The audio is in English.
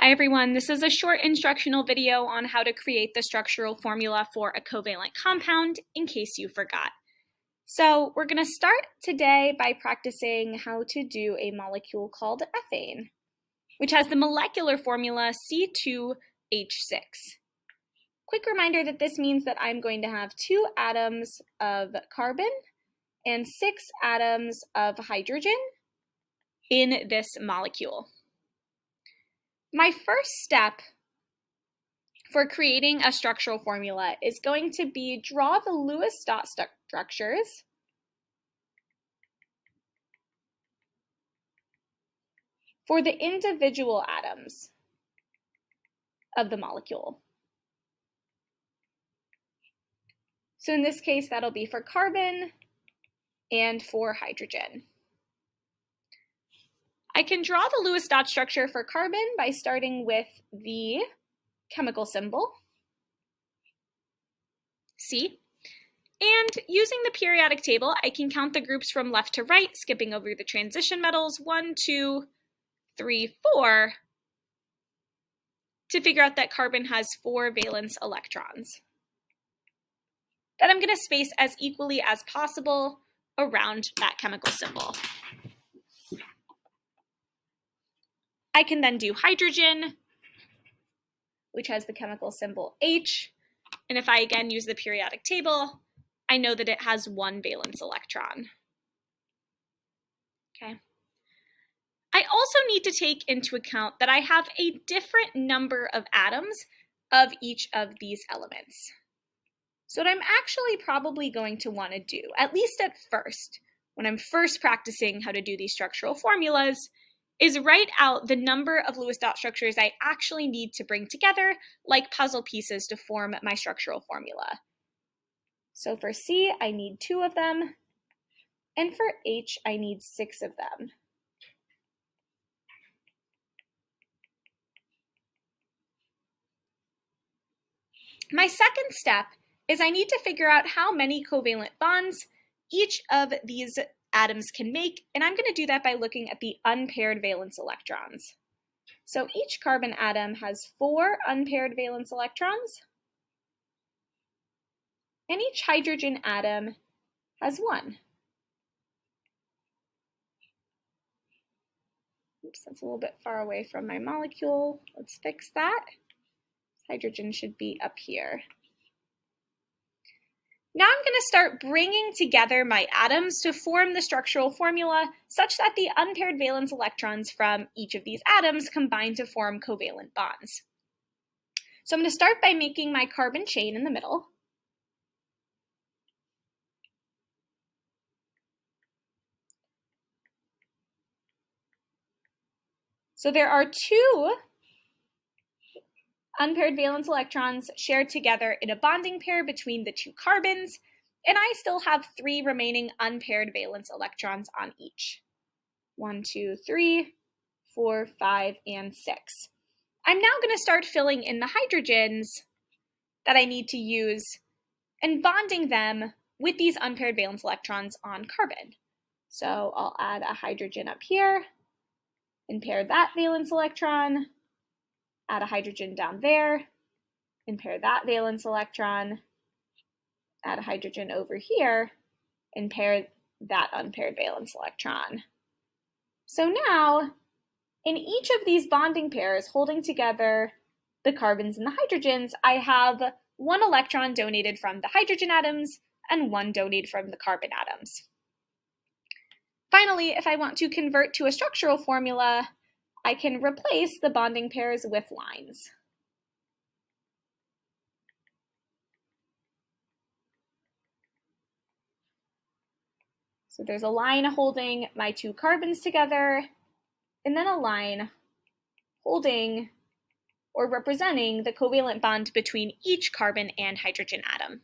Hi everyone, this is a short instructional video on how to create the structural formula for a covalent compound in case you forgot. So we're going to start today by practicing how to do a molecule called ethane, which has the molecular formula C2H6. Quick reminder that this means that I'm going to have 2 atoms of carbon and 6 atoms of hydrogen in this molecule. My first step for creating a structural formula is going to be draw the Lewis dot structures for the individual atoms of the molecule. So in this case, that'll be for carbon and for hydrogen. I can draw the Lewis dot structure for carbon by starting with the chemical symbol, C. And using the periodic table, I can count the groups from left to right, skipping over the transition metals, 1, 2, 3, 4, to figure out that carbon has 4 valence electrons. That I'm going to space as equally as possible around that chemical symbol. I can then do hydrogen, which has the chemical symbol H, and if I again use the periodic table, I know that it has 1 valence electron. Okay. I also need to take into account that I have a different number of atoms of each of these elements. So what I'm actually probably going to want to do, at least at first, when I'm first practicing how to do these structural formulas, is write out the number of Lewis dot structures I actually need to bring together, like puzzle pieces, to form my structural formula. So for C, I need 2 of them, and for H, I need 6 of them. My second step is I need to figure out how many covalent bonds each of these atoms can make, and I'm going to do that by looking at the unpaired valence electrons. So each carbon atom has 4 unpaired valence electrons, and each hydrogen atom has 1. Oops, that's a little bit far away from my molecule. Let's fix that. Hydrogen should be up here. Now I'm going to start bringing together my atoms to form the structural formula such that the unpaired valence electrons from each of these atoms combine to form covalent bonds. So I'm going to start by making my carbon chain in the middle. So there are 2 unpaired valence electrons shared together in a bonding pair between the 2 carbons, and I still have 3 remaining unpaired valence electrons on each. 1, 2, 3, 4, 5, and 6. I'm now going to start filling in the hydrogens that I need to use and bonding them with these unpaired valence electrons on carbon. So I'll add a hydrogen up here and pair that valence electron, add a hydrogen down there, and pair that valence electron, add a hydrogen over here, and pair that unpaired valence electron. So now, in each of these bonding pairs holding together the carbons and the hydrogens, I have 1 electron donated from the hydrogen atoms and 1 donated from the carbon atoms. Finally, if I want to convert to a structural formula, I can replace the bonding pairs with lines. So there's a line holding my 2 carbons together, and then a line holding or representing the covalent bond between each carbon and hydrogen atom.